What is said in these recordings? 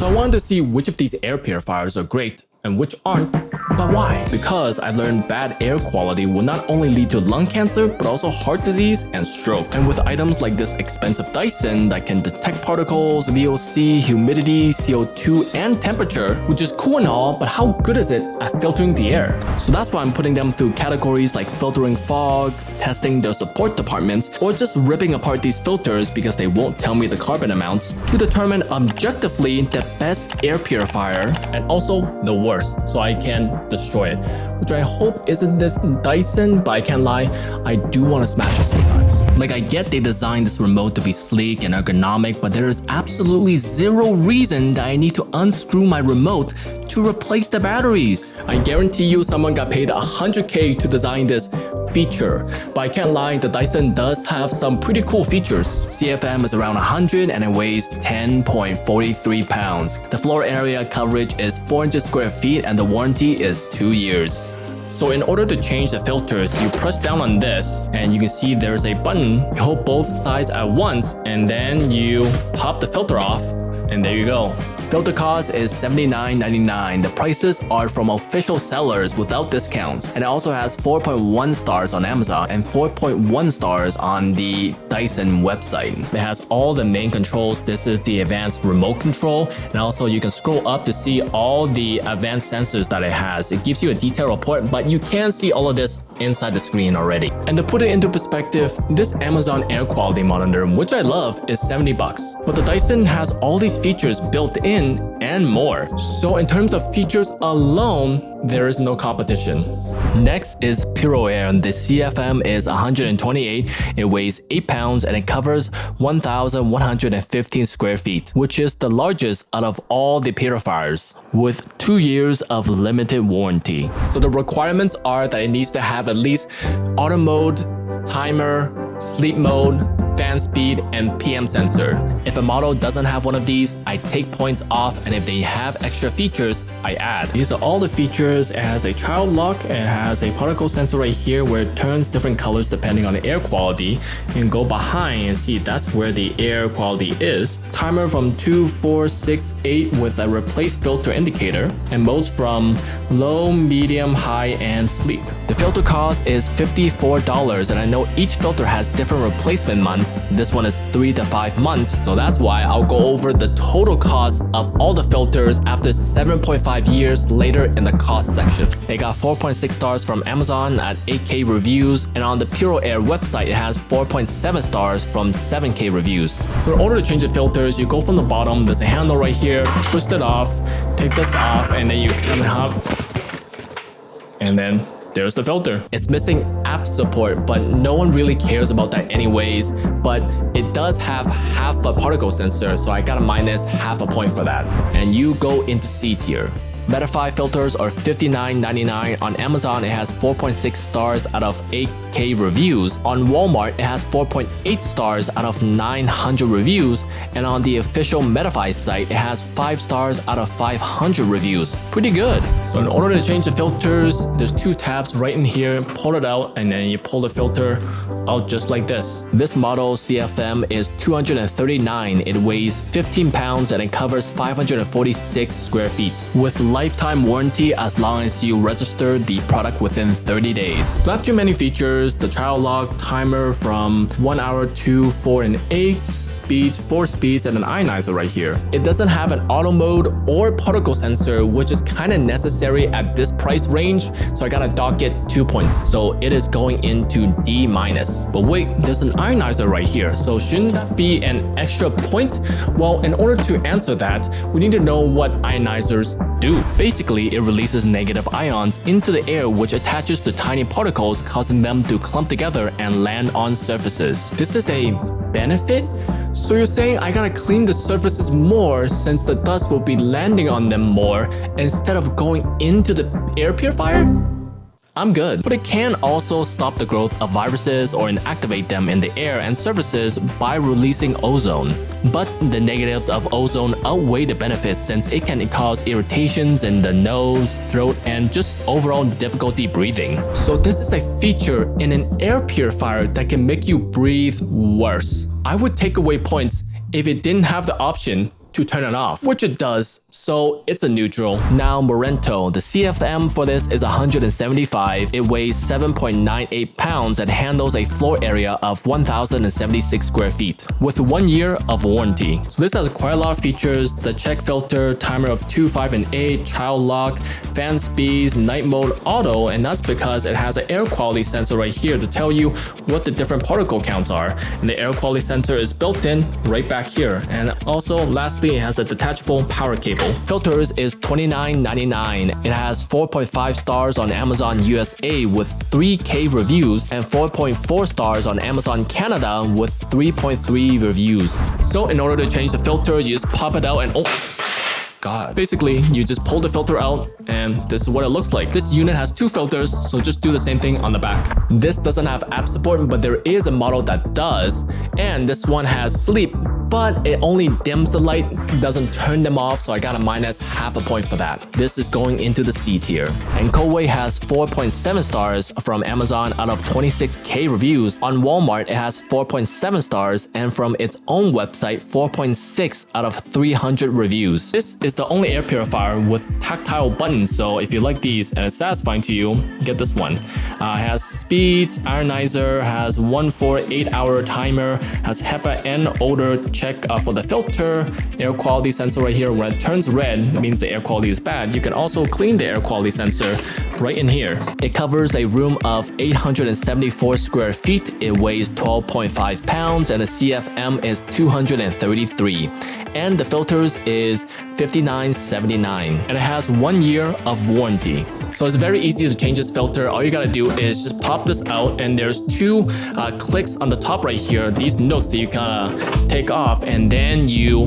So I wanted to see which of these air purifiers are great and which aren't. But why? Because I learned bad air quality will not only lead to lung cancer, but also heart disease and stroke. And with items like this expensive Dyson that can detect particles, VOC, humidity, CO2, and temperature, which is cool and all, but how good is it at filtering the air? So that's why I'm putting them through categories like filtering fog, testing their support departments, or just ripping apart these filters because they won't tell me the carbon amounts to determine objectively the best air purifier and also the worst, so I can destroy it, which I hope isn't this Dyson, but I can't lie, I do want to smash it sometimes. Like, I get they designed this remote to be sleek and ergonomic, but there is absolutely zero reason that I need to unscrew my remote to replace the batteries. I guarantee you someone got paid $100K to design this feature, but I can't lie, the Dyson does have some pretty cool features. CFM is around 100 and it weighs 10.43 pounds. The floor area coverage is 400 square feet and the warranty is 2 years. So in order to change the filters, you press down on this and you can see there's a button. You hold both sides at once and then you pop the filter off and there you go. Filter cost is $79.99. The prices are from official sellers without discounts. And it also has 4.1 stars on Amazon and 4.1 stars on the Dyson website. It has all the main controls. This is the advanced remote control. And also you can scroll up to see all the advanced sensors that it has. It gives you a detailed report, but you can see all of this inside the screen already. And to put it into perspective, this Amazon air quality monitor, which I love, is $70. But the Dyson has all these features built in and more. So in terms of features alone, there is no competition. Next is Puroair. The CFM is 128, it weighs 8 pounds and it covers 1,115 square feet, which is the largest out of all the purifiers, with 2 years of limited warranty. So the requirements are that it needs to have at least auto mode, timer, sleep mode, fan speed, and PM sensor. If a model doesn't have one of these, I take points off, and if they have extra features, I add. These are all the features. It has a child lock, it has a particle sensor right here where it turns different colors depending on the air quality. You can go behind and see that's where the air quality is. Timer from 2, 4, 6, 8 with a replace filter indicator, and modes from low, medium, high, and sleep. The filter cost is $54, and I know each filter has different replacement months. This one is 3 to 5 months, so that's why I'll go over the total cost of all the filters after 7.5 years later in the cost section. It got 4.6 stars from Amazon at 8K reviews, and on the Puroair website it has 4.7 stars from 7K reviews. So in order to change the filters, you go from the bottom, there's a handle right here, twist it off, take this off, and then you unhop, and then there's the filter. It's missing app support, but no one really cares about that anyways, but it does have half a particle sensor, so I gotta minus half a point for that. And you go into C tier. Medify filters are $59.99. On Amazon, it has 4.6 stars out of 8K reviews. On Walmart, it has 4.8 stars out of 900 reviews. And on the official Medify site, it has 5 stars out of 500 reviews. Pretty good. So in order to change the filters, there's 2 tabs right in here. Pull it out and then you pull the filter out just like this. This model CFM is 239. It weighs 15 pounds and it covers 546 square feet. With lifetime warranty as long as you register the product within 30 days. Not too many features. The child lock, timer from 1 hour to 4 and 8, speeds, 4 speeds, and an ionizer right here. It doesn't have an auto mode or particle sensor, which is kind of necessary at this price range, so I gotta dock it 2 points. So it is going into D-. But wait, there's an ionizer right here, so shouldn't that be an extra point? Well, in order to answer that, we need to know what ionizers do. Basically, it releases negative ions into the air, which attaches to tiny particles, causing them to clump together and land on surfaces. This is a benefit? So you're saying I gotta clean the surfaces more since the dust will be landing on them more instead of going into the air purifier? I'm good. But it can also stop the growth of viruses or inactivate them in the air and surfaces by releasing ozone. But the negatives of ozone outweigh the benefits since it can cause irritations in the nose, throat, and just overall difficulty breathing. So this is a feature in an air purifier that can make you breathe worse. I would take away points if it didn't have the option to turn it off, which it does, so it's a neutral. Now Morento, the CFM for this is 175. It weighs 7.98 pounds and handles a floor area of 1,076 square feet with 1 year of warranty. So this has quite a lot of features: the check filter, timer of 2, 5, and 8, child lock, fan speeds, night mode, auto, and that's because it has an air quality sensor right here to tell you what the different particle counts are. And the air quality sensor is built in right back here. And also, lastly, it has the detachable power cable. Filters is $29.99. It has 4.5 stars on Amazon USA with 3K reviews and 4.4 stars on Amazon Canada with 3.3 reviews. So in order to change the filter, you just pop it out and God. Basically, you just pull the filter out and this is what it looks like. This unit has 2 filters, so just do the same thing on the back. This doesn't have app support, but there is a model that does. And this one has sleep, but it only dims the light, doesn't turn them off, so I got a minus half a point for that. This is going into the C tier. And Coway has 4.7 stars from Amazon out of 26K reviews. On Walmart, it has 4.7 stars, and from its own website, 4.6 out of 300 reviews. This is the only air purifier with tactile buttons, so if you like these and it's satisfying to you, get this one. It has speeds, ionizer, has 148-hour timer, has HEPA and odor check for the filter, air quality sensor right here. When it turns red, it means the air quality is bad. You can also clean the air quality sensor right in here. It covers a room of 874 square feet. It weighs 12.5 pounds and the CFM is 233. And the filters is $59.79. And it has 1 year of warranty. So it's very easy to change this filter. All you gotta do is just pop this out, and there's 2 clicks on the top right here, these nooks that you kind of take off, and then you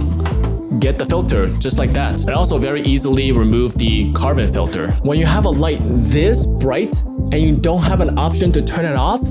get the filter just like that. And also very easily remove the carbon filter. When you have a light this bright and you don't have an option to turn it off,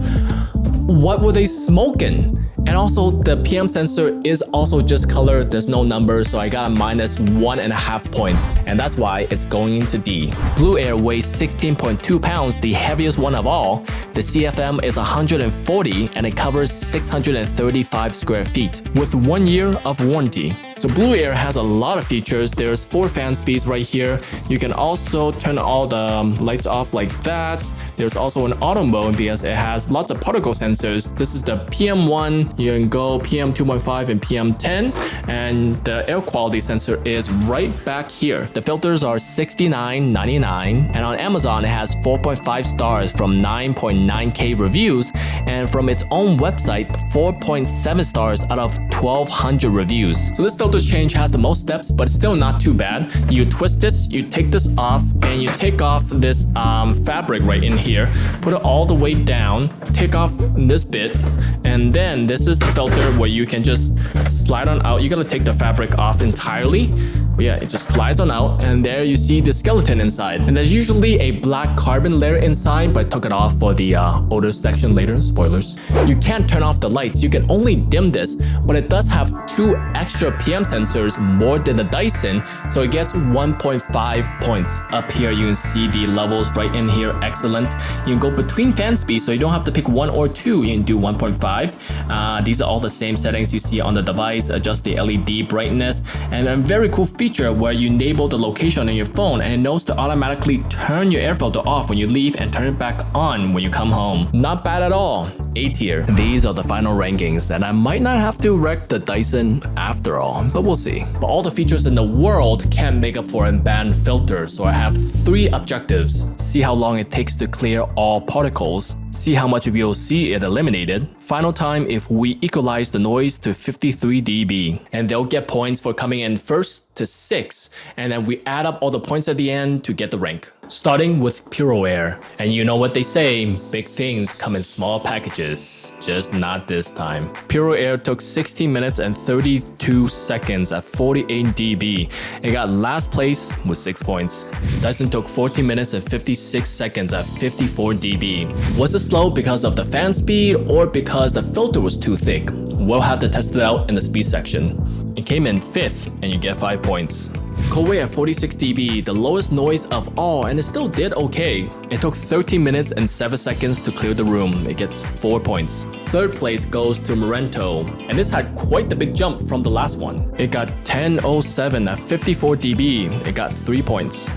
what were they smoking? And also the PM sensor is also just color, there's no number, so I got a minus 1.5 points. And that's why it's going into D. Blueair weighs 16.2 pounds, the heaviest one of all. The CFM is 140 and it covers 635 square feet with 1 year of warranty. So Blueair has a lot of features. There's 4 fan speeds right here. You can also turn all the lights off like that. There's also an auto mode because it has lots of particle sensors. This is the PM1. You can go PM 2.5 and PM 10. And the air quality sensor is right back here. The filters are $69.99. And on Amazon, it has 4.5 stars from 9.9K reviews. And from its own website, 4.7 stars out of 1,200 reviews. So this filter change has the most steps, but it's still not too bad. You twist this, you take this off, and you take off this fabric right in here, put it all the way down, take off this bit, and then this is the filter where you can just slide on out. You gotta take the fabric off entirely. But yeah, it just slides on out, and there you see the skeleton inside. And there's usually a black carbon layer inside, but I took it off for the odor section later, spoilers. You can't turn off the lights, you can only dim this, but it does have 2 extra PM sensors, more than the Dyson, so it gets 1.5 points. Up here, you can see the levels right in here, excellent. You can go between fan speeds, so you don't have to pick 1 or 2, you can do 1.5. These are all the same settings you see on the device, adjust the LED brightness, and a very cool feature where you enable the location on your phone and it knows to automatically turn your air filter off when you leave and turn it back on when you come home. Not bad at all. A tier. These are the final rankings, and I might not have to wreck the Dyson after all, but we'll see. But all the features in the world can't make up for a bad filter, so I have 3 objectives. See how long it takes to clear all particles, see how much of you'll see it eliminated, final time if we equalize the noise to 53 dB, and they'll get points for coming in first to 6, and then we add up all the points at the end to get the rank. Starting with Puroair. And you know what they say, big things come in small packages. Just not this time. Puroair took 16 minutes and 32 seconds at 48 dB. It got last place with 6 points. Dyson took 14 minutes and 56 seconds at 54 dB. Was it slow because of the fan speed or because the filter was too thick? We'll have to test it out in the speed section. It came in 5th and you get 5 points. Coway at 46 dB, the lowest noise of all, and it still did okay. It took 13 minutes and 7 seconds to clear the room. It gets 4 points. Third place goes to Morento, and this had quite the big jump from the last one. It got 10.07 at 54 dB. It got 3 points.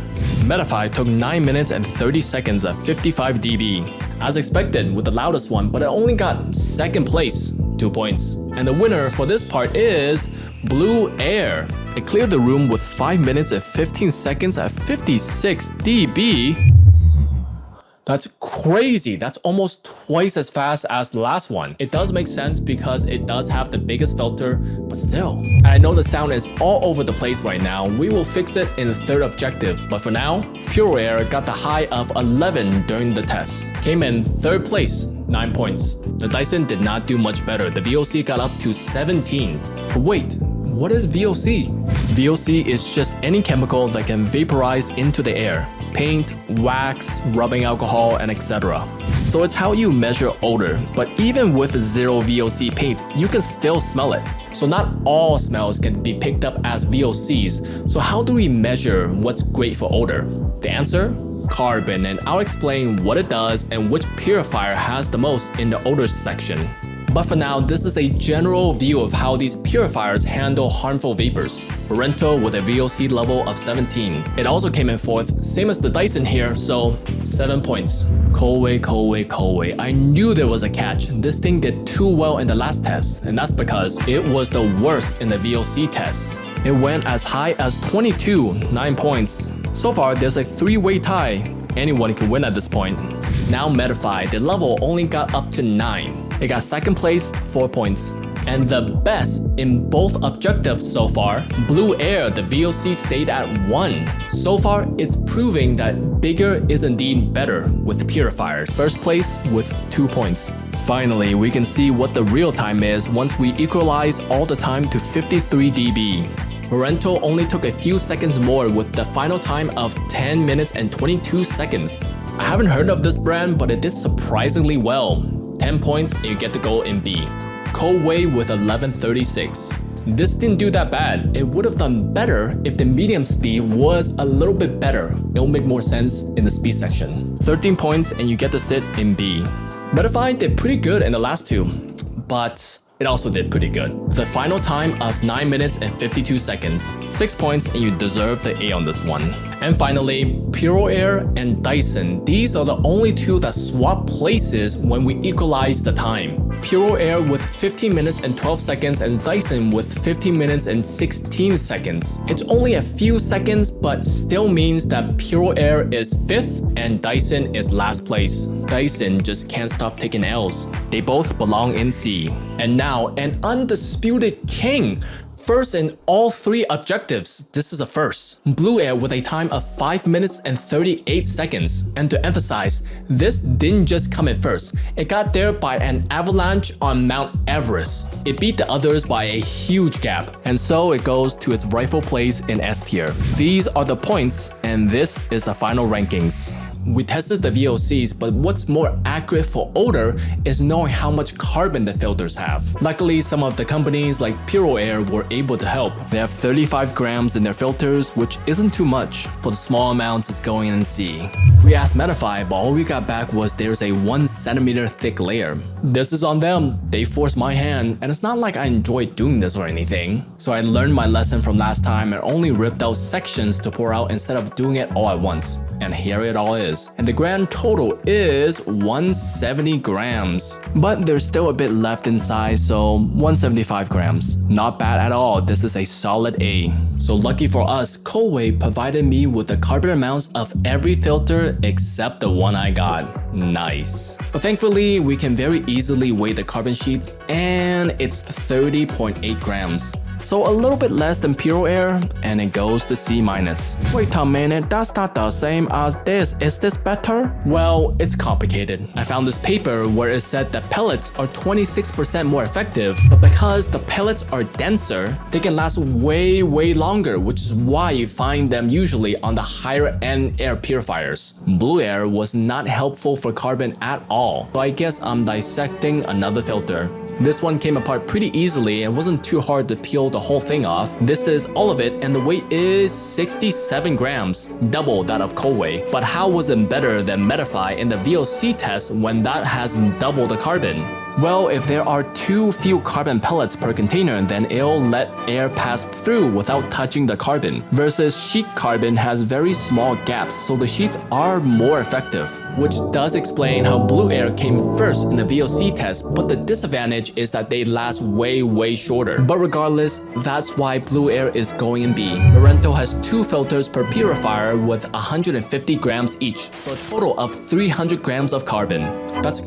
Medify took 9 minutes and 30 seconds at 55 dB. As expected with the loudest one, but it only got second place, 2 points. And the winner for this part is Blueair. It cleared the room with 5 minutes and 15 seconds at 56 dB. That's crazy. That's almost twice as fast as the last one. It does make sense because it does have the biggest filter, but still. And I know the sound is all over the place right now. We will fix it in the third objective, but for now, Puroair got the high of 11 during the test. Came in third place, 9 points. The Dyson did not do much better. The VOC got up to 17. But wait, what is VOC? VOC is just any chemical that can vaporize into the air. Paint, wax, rubbing alcohol, and etc. So it's how you measure odor, but even with zero VOC paint, you can still smell it. So not all smells can be picked up as VOCs. So how do we measure what's great for odor? The answer? Carbon, and I'll explain what it does and which purifier has the most in the odor section. But for now, this is a general view of how these purifiers handle harmful vapors. Morento with a VOC level of 17. It also came in fourth, same as the Dyson here, so 7 points. Coway. I knew there was a catch. This thing did too well in the last test, and that's because it was the worst in the VOC test. It went as high as 22, 9 points. So far, there's a three-way tie. Anyone can win at this point. Now Medify, the level only got up to 9. It got second place, 4 points. And the best in both objectives so far, Blueair, the VOC stayed at 1. So far, it's proving that bigger is indeed better with purifiers. First place with 2 points. Finally, we can see what the real time is once we equalize all the time to 53 dB. Morento only took a few seconds more with the final time of 10 minutes and 22 seconds. I haven't heard of this brand, but it did surprisingly well. 10 points and you get to go in B. Coway with 11.36. This didn't do that bad. It would have done better if the medium speed was a little bit better. It'll make more sense in the speed section. 13 points and you get to sit in B. Medify did pretty good in the last two, but it also did pretty good. The final time of 9 minutes and 52 seconds. 6 points and you deserve the A on this one. And finally, Puroair and Dyson. These are the only two that swap places when we equalize the time. Puroair with 15 minutes and 12 seconds and Dyson with 15 minutes and 16 seconds. It's only a few seconds, but still means that Puroair is 5th and Dyson is last place. Dyson just can't stop taking L's. They both belong in C. And now, an undisputed king. First in all 3 objectives. This is a first. Blueair with a time of 5 minutes and 38 seconds. And to emphasize, this didn't just come in first. It got there by an avalanche on Mount Everest. It beat the others by a huge gap. And so it goes to its rightful place in S tier. These are the points, and this is the final rankings. We tested the VOCs, but what's more accurate for odor is knowing how much carbon the filters have. Luckily, some of the companies like Puroair were able to help. They have 35 grams in their filters, which isn't too much. For the small amounts, it's going in C. We asked Medify, but all we got back was there's a 1 centimeter thick layer. This is on them. They forced my hand, and it's not like I enjoyed doing this or anything. So I learned my lesson from last time and only ripped out sections to pour out instead of doing it all at once. And here it all is. And the grand total is 170 grams. But there's still a bit left inside, so 175 grams. Not bad at all. This is a solid A. So lucky for us, Coway provided me with the carbon amounts of every filter except the one I got. Nice. But thankfully, we can very easily weigh the carbon sheets, and it's 30.8 grams. So a little bit less than Puroair, and it goes to C-. Wait a minute, that's not the same as this. Is this better? Well, it's complicated. I found this paper where it said that pellets are 26% more effective, but because the pellets are denser, they can last way longer, which is why you find them usually on the higher end air purifiers. Blueair was not helpful for carbon at all, so I guess I'm dissecting another filter. This one came apart pretty easily and wasn't too hard to peel the whole thing off. This is all of it and the weight is 67 grams, double that of Coway. But how was it better than Medify in the VOC test when that has double the carbon? Well, if there are too few carbon pellets per container, then it'll let air pass through without touching the carbon, versus sheet carbon has very small gaps, so the sheets are more effective. Which does explain how Blueair came first in the VOC test, but the disadvantage is that they last way shorter. But regardless, that's why Blueair is going in B. Morento has 2 filters per purifier with 150 grams each, so a total of 300 grams of carbon. That's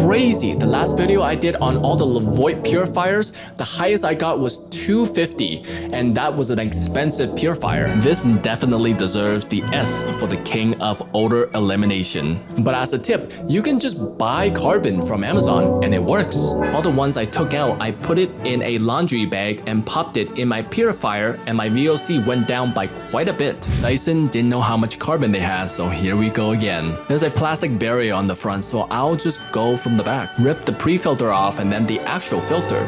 crazy. The last video I did on all the Levoit purifiers, the highest I got was 250, and that was an expensive purifier. This definitely deserves the S for the king of odor elimination. But as a tip, you can just buy carbon from Amazon and it works. All the ones I took out, I put it in a laundry bag and popped it in my purifier and my VOC went down by quite a bit. Dyson didn't know how much carbon they had, so here we go again. There's a plastic barrier on the front, so I'll just go from the back. Rip the pre-filter off and then the actual filter.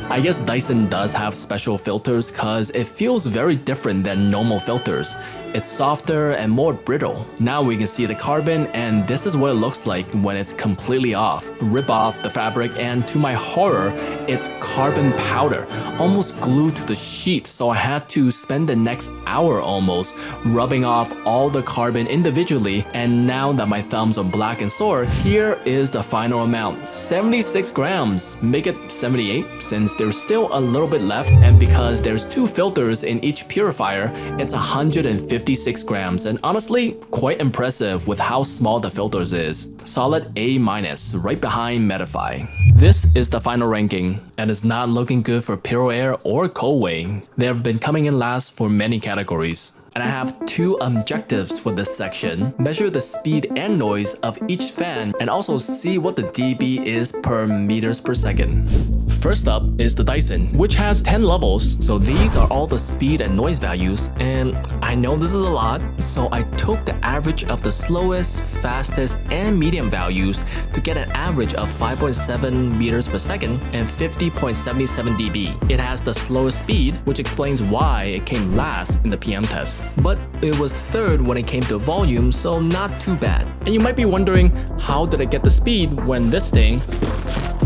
I guess Dyson does have special filters cause it feels very different than normal filters. It's softer and more brittle. Now we can see the carbon and this is what it looks like when it's completely off. Rip off the fabric and to my horror, it's carbon powder, almost glued to the sheet, so I had to spend the next hour almost rubbing off all the carbon individually, and now that my thumbs are black and sore, here is the final amount, 76 grams. Make it 78 since there's still a little bit left, and because there's 2 filters in each purifier, it's 156 grams, and honestly, quite impressive with how small the filters is. Solid A-, right behind Medify. This is the final ranking, and it's not looking good for Puroair or Coway. They have been coming in last for many categories. And I have 2 objectives for this section. Measure the speed and noise of each fan and also see what the dB is per meters per second. First up is the Dyson, which has 10 levels. So these are all the speed and noise values, and I know this is a lot, so I took the average of the slowest, fastest, and medium values to get an average of 5.7 meters per second and 50.77 dB. It has the slowest speed, which explains why it came last in the PM test. But it was third when it came to volume, so not too bad. And you might be wondering, how did it get the speed when this thing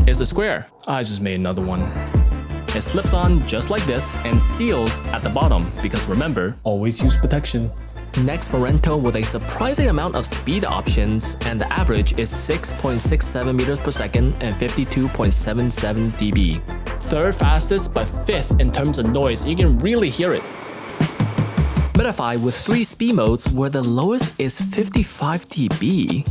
is a square? I just made another one. It slips on just like this and seals at the bottom because remember, always use protection. Next, Morento with a surprising amount of speed options, and the average is 6.67 meters per second and 52.77 dB. Third fastest but 5th in terms of noise, you can really hear it. Medify with 3 speed modes where the lowest is 55 dB.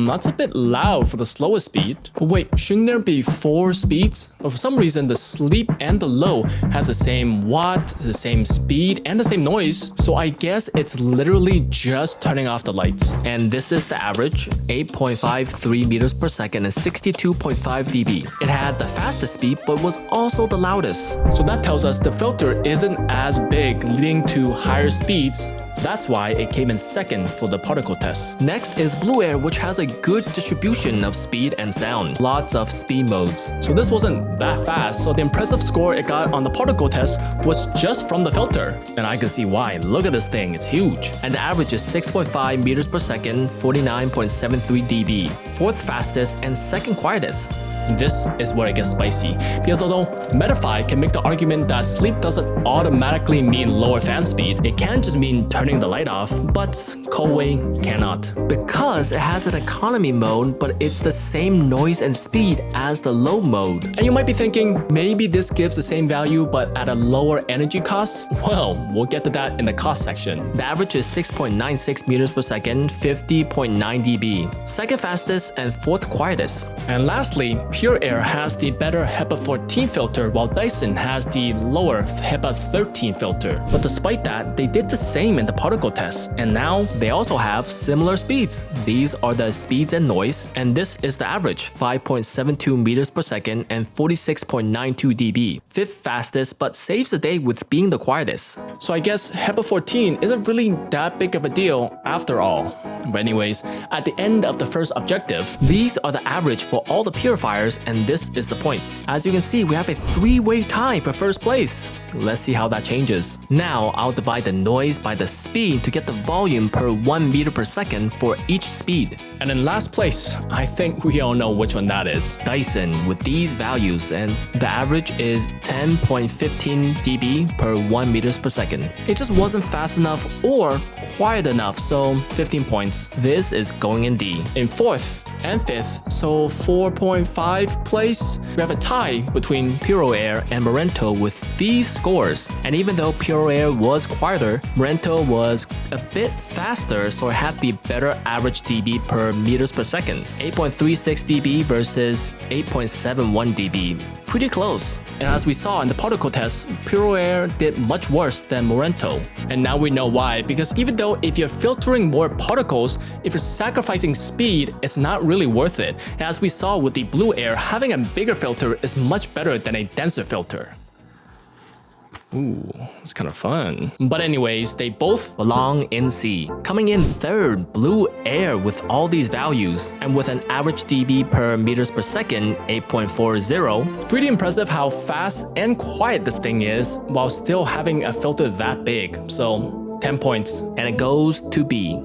That's a bit loud for the slowest speed. But wait, shouldn't there be 4 speeds? But for some reason, the sleep and the low has the same watt, the same speed, and the same noise. So I guess it's literally just turning off the lights. And this is the average, 8.53 meters per second and 62.5 dB. It had the fastest speed, but was also the loudest. So that tells us the filter isn't as big, leading to higher speeds. That's why it came in second for the particle test. Next is Blueair, which has a good distribution of speed and sound. Lots of speed modes. So this wasn't that fast, so the impressive score it got on the particle test was just from the filter. And I can see why. Look at this thing, it's huge. And the average is 6.5 meters per second, 49.73 dB. 4th fastest and 2nd quietest. This is where it gets spicy, because although Medify can make the argument that sleep doesn't automatically mean lower fan speed, it can just mean turning the light off, but Coway cannot. Because it has an economy mode, but it's the same noise and speed as the low mode. And you might be thinking, maybe this gives the same value but at a lower energy cost? Well, we'll get to that in the cost section. The average is 6.96 meters per second, 50.9 dB. 2nd fastest and 4th quietest. And lastly, Puroair has the better HEPA 14 filter filter, while Dyson has the lower HEPA 13 filter. But despite that, they did the same in the particle test, and now they also have similar speeds. These are the speeds and noise, and this is the average, 5.72 meters per second and 46.92 dB. Fifth fastest, but saves the day with being the quietest. So I guess HEPA 14 isn't really that big of a deal after all. But anyways, at the end of the first objective, these are the average for all the purifiers, and this is the points. As you can see, we have a three-way tie for first place. Let's see how that changes. Now, I'll divide the noise by the speed to get the volume per 1 meter per second for each speed. And in last place, I think we all know which one that is. Dyson with these values, and the average is 10.15 dB per 1 meters per second. It just wasn't fast enough or quiet enough, so 15 points. This is going in D. In fourth and fifth, so 4.5 place, we have a tie between Puroair and Morento with these scores. And even though Puroair was quieter, Morento was a bit faster, so it had the better average dB per meters per second. 8.36 dB versus 8.71 dB. Pretty close. And as we saw in the particle test, Puroair did much worse than Morento. And now we know why, because even though if you're filtering more particles, if you're sacrificing speed, it's not really worth it. And as we saw with the Blueair, having a bigger filter is much better than a denser filter. Ooh, it's kind of fun. But anyways, they both belong in C. Coming in third, Blueair with all these values, and with an average dB per meters per second, 8.40. It's pretty impressive how fast and quiet this thing is, while still having a filter that big. So 10 points. And it goes to B.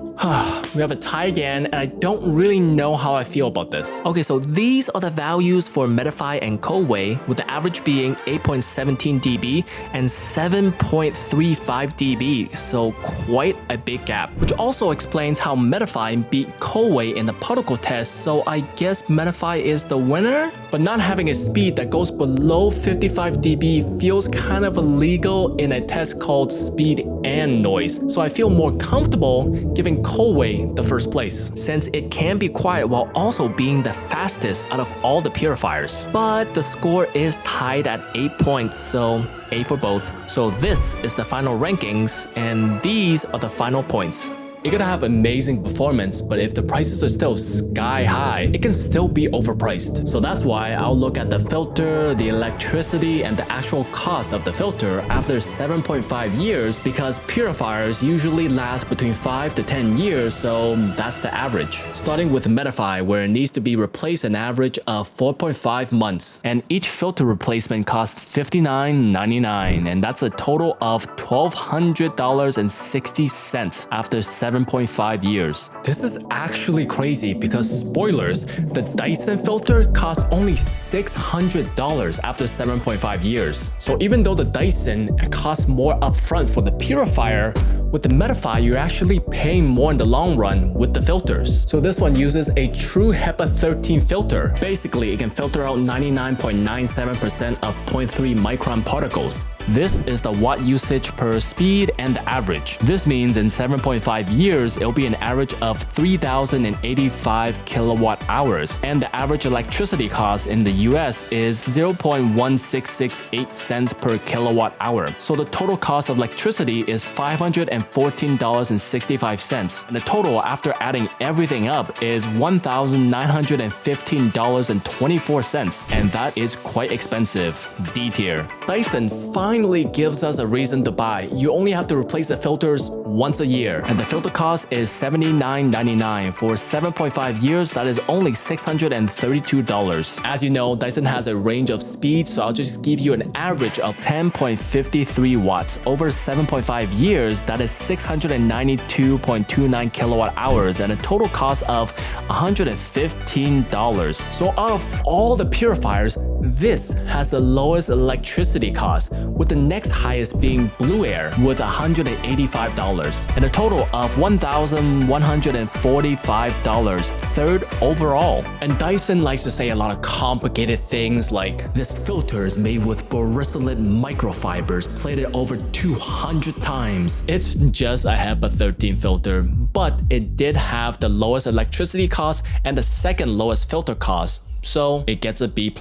We have a tie again, and I don't really know how I feel about this. Okay, so these are the values for Medify and Coway, with the average being 8.17 dB and 7.35 dB, so quite a big gap. Which also explains how Medify beat Coway in the particle test, so I guess Medify is the winner? But not having a speed that goes below 55 dB feels kind of illegal in a test called speed and noise, so I feel more comfortable giving Coway the first place, since it can be quiet while also being the fastest out of all the purifiers. But the score is tied at 8 points, so A for both. So this is the final rankings, and these are the final points. You're gonna have amazing performance, but if the prices are still sky high, it can still be overpriced. So that's why I'll look at the filter, the electricity, and the actual cost of the filter after 7.5 years, because purifiers usually last between 5 to 10 years, so that's the average. Starting with Medify, where it needs to be replaced an average of 4.5 months, and each filter replacement costs $59.99, and that's a total of $1,200.60 after 7.5 years. This is actually crazy because, spoilers, the Dyson filter costs only $600 after 7.5 years. So even though the Dyson costs more upfront for the purifier, with the Medify, you're actually paying more in the long run with the filters. So this one uses a true HEPA 13 filter. Basically, it can filter out 99.97% of 0.3 micron particles. This is the watt usage per speed and the average. This means in 7.5 years, it'll be an average of 3,085 kilowatt hours, and the average electricity cost in the US is 0.1668 cents per kilowatt hour. So the total cost of electricity is $514.65, and the total after adding everything up is $1,915.24, and that is quite expensive. D tier. Dyson finally gives us a reason to buy. You only have to replace the filters once a year, and the filter cost is $79.99. For 7.5 years, that is only $632. As you know, Dyson has a range of speeds, so I'll just give you an average of 10.53 watts. Over 7.5 years, that is 692.29 kilowatt hours, and a total cost of $115. So out of all the purifiers, this has the lowest electricity cost, with the next highest being Blueair with $185, and a total of $1,145, third overall. And Dyson likes to say a lot of complicated things like, this filter is made with borosilicate microfibers plated over 200 times. It's just a HEPA 13 filter, but it did have the lowest electricity cost and the second lowest filter cost. so it gets a B+.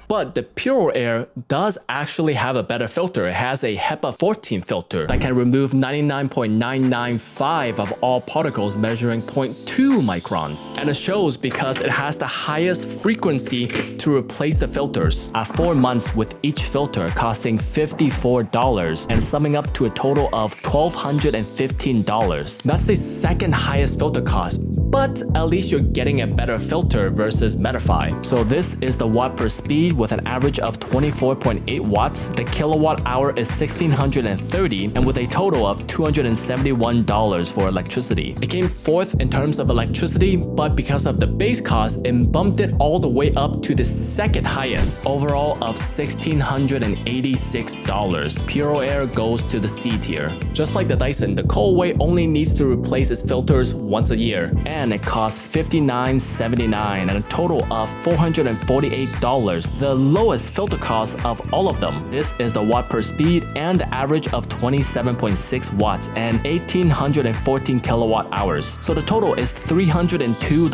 But the Puroair does actually have a better filter. It has a HEPA 14 filter that can remove 99.995 of all particles measuring 0.2 microns. And it shows because it has the highest frequency to replace the filters at 4 months, with each filter costing $54 and summing up to a total of $1,215. That's the second highest filter cost, but at least you're getting a better filter versus Medify. So this is the watt per speed with an average of 24.8 watts. The kilowatt hour is 1630, and with a total of $271 for electricity. It came fourth in terms of electricity, but because of the base cost, it bumped it all the way up to the second highest, overall of $1,686. Puroair goes to the C tier. Just like the Dyson, the Coway only needs to replace its filters once a year, and it costs $59.79 and a total of $448, the lowest filter cost of all of them. This is the watt per speed and the average of 27.6 watts and 1,814 kilowatt hours. So the total is $302.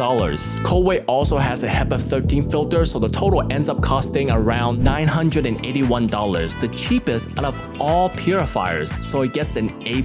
Coway also has a HEPA 13 filter, so the total ends up costing around $981, the cheapest out of all purifiers, so it gets an A+.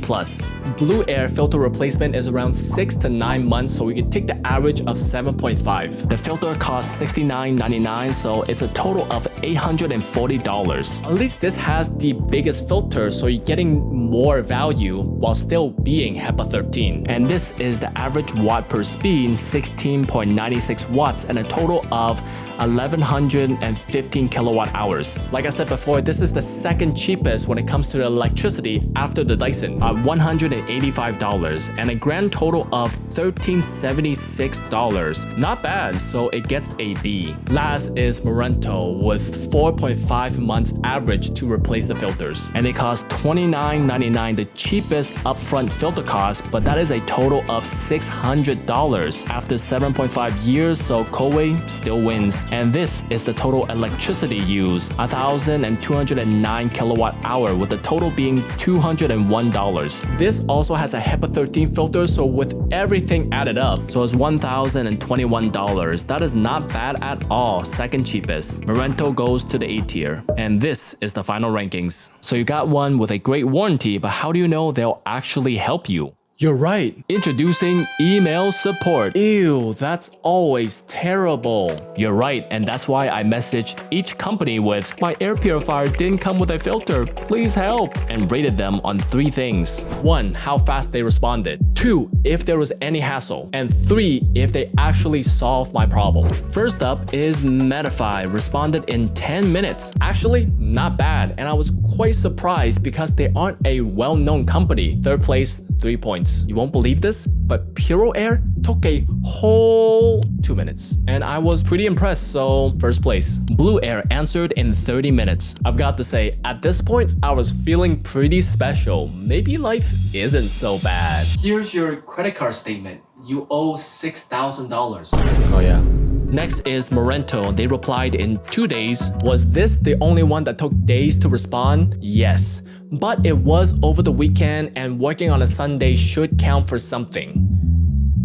Blueair filter replacement is around 6 to 9 months, so we can take the average of 7.5. The filter costs $69.99, so it's a total of $840. At least this has the biggest filter, so you're getting more value while still being HEPA 13. And this is the average watt per speed, 16.96 watts and a total of 1,115 kilowatt hours. Like I said before, this is the second cheapest when it comes to the electricity after the Dyson at $185 and a grand total of $1,376. Not bad, so it gets a B. Last is Morento with 4.5 months average to replace the filters, and it costs $29.99, the cheapest upfront filter cost, but that is a total of $600 after 7.5 years, so Coway still wins. And this is the total electricity used, 1,209 kilowatt hour, with the total being $201. This also has a HEPA 13 filter, so with everything added up, so it's $1,021. That is not bad at all, second cheapest. Morento goes to the A tier. And this is the final rankings. So you got one with a great warranty, but how do you know they'll actually help you? You're right. Introducing email support. Ew, that's always terrible. You're right, and that's why I messaged each company with, "My air purifier didn't come with a filter, please help," and rated them on 3 things. 1, how fast they responded. 2, if there was any hassle. And 3, if they actually solved my problem. First up is Medify, responded in 10 minutes. Actually, not bad, and I was quite surprised because they aren't a well-known company. Third place, 3 points. You won't believe this, but Puroair took a whole 2 minutes. And I was pretty impressed, so first place. Blueair answered in 30 minutes. I've got to say, at this point, I was feeling pretty special. Maybe life isn't so bad. Here's your credit card statement. You owe $6,000. Oh yeah. Next is Morento. They replied in 2 days. Was this the only one that took days to respond? Yes. But it was over the weekend, and working on a Sunday should count for something.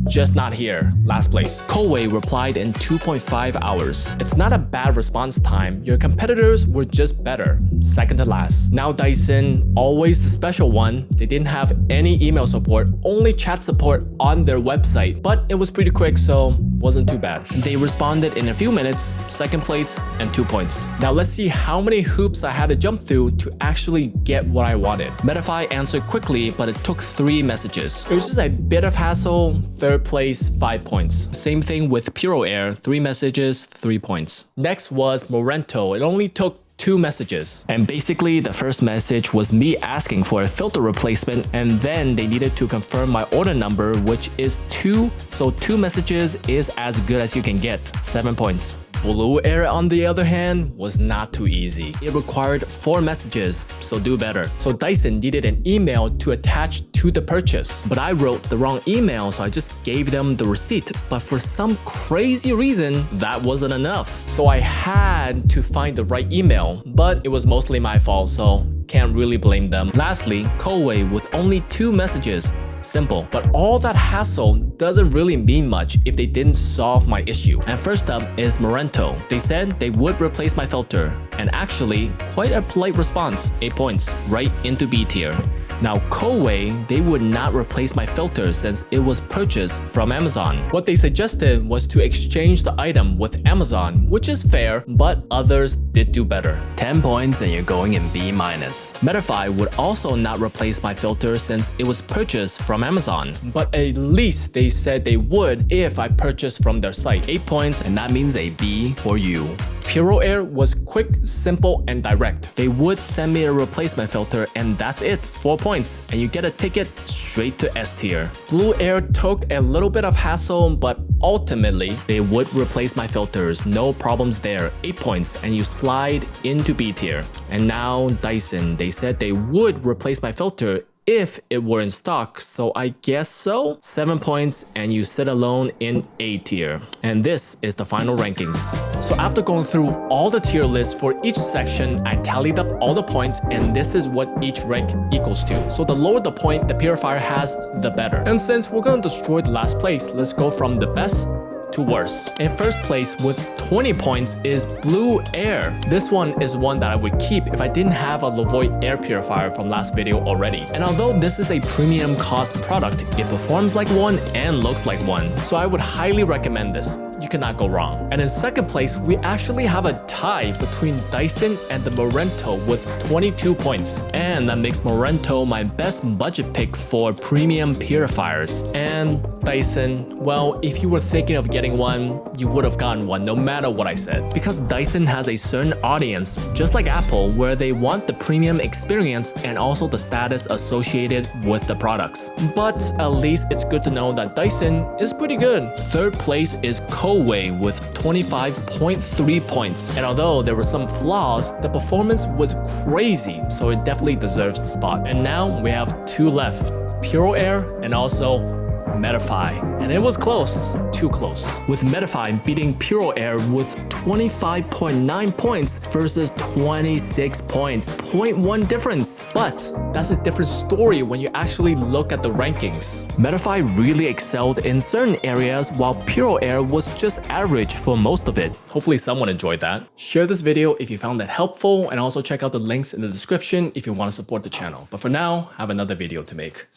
Just not here. Last place. Coway replied in 2.5 hours. It's not a bad response time. Your competitors were just better. Second to last. Now Dyson, always the special one. They didn't have any email support, only chat support on their website. But it was pretty quick, so wasn't too bad. They responded in a few minutes, second place, and 2 points. Now let's see how many hoops I had to jump through to actually get what I wanted. Medify answered quickly, but it took 3 messages. It was just a bit of hassle. Third place, 5 points. Same thing with Puroair, 3 messages, 3 points. Next was Morento. It only took 2 messages. And basically, the first message was me asking for a filter replacement, and then they needed to confirm my order number, which is 2. So 2 messages is as good as you can get. 7 points. Blueair, on the other hand, was not too easy. It required 4 messages, so do better. So Dyson needed an email to attach to the purchase, but I wrote the wrong email, so I just gave them the receipt. But for some crazy reason, that wasn't enough. So I had to find the right email, but it was mostly my fault, so can't really blame them. Lastly, Coway with only 2 messages. Simple. But all that hassle doesn't really mean much if they didn't solve my issue. And first up is Morento. They said they would replace my filter, and actually, quite a polite response, 8 points, right into B tier. Now Coway, they would not replace my filter since it was purchased from Amazon. What they suggested was to exchange the item with Amazon, which is fair, but others did do better. 10 points and you're going in B-. Medify would also not replace my filter since it was purchased from Amazon, but at least they said they would if I purchased from their site. 8 points, and that means a B for you. Puroair was quick, simple, and direct. They would send me a replacement filter and that's it. 4 points, and you get a ticket straight to S tier. Blueair took a little bit of hassle, but ultimately, they would replace my filters. No problems there. 8 points, and you slide into B tier. And now Dyson, they said they would replace my filter if it were in stock, so I guess so. 7 points, and you sit alone in A tier. And this is the final rankings. So after going through all the tier lists for each section, I tallied up all the points, and this is what each rank equals to. So the lower the point the purifier has, the better. And since we're gonna destroy the last place, let's go from the best to worse. In first place with 20 points is Blueair. This one is one that I would keep if I didn't have a Levoit Air Purifier from last video already. And although this is a premium cost product, it performs like one and looks like one. So I would highly recommend this. You cannot go wrong. And in second place, we actually have a tie between Dyson and the Morento with 22 points. And that makes Morento my best budget pick for premium purifiers. And Dyson, well, if you were thinking of getting one, you would have gotten one no matter what I said. Because Dyson has a certain audience, just like Apple, where they want the premium experience and also the status associated with the products. But at least it's good to know that Dyson is pretty good. Third place is Coway with 25.3 points. And although there were some flaws, the performance was crazy, so it definitely deserves the spot. And now we have two left, Puroair and also Medify, and it was close, too close, with Medify beating Puroair with 25.9 points versus 26 points, 0.1 difference. But that's a different story when you actually look at the rankings. Medify really excelled in certain areas while Puroair was just average for most of it. Hopefully someone enjoyed that. Share this video if you found that helpful, and also check out the links in the description if you want to support the channel. But for now, I have another video to make.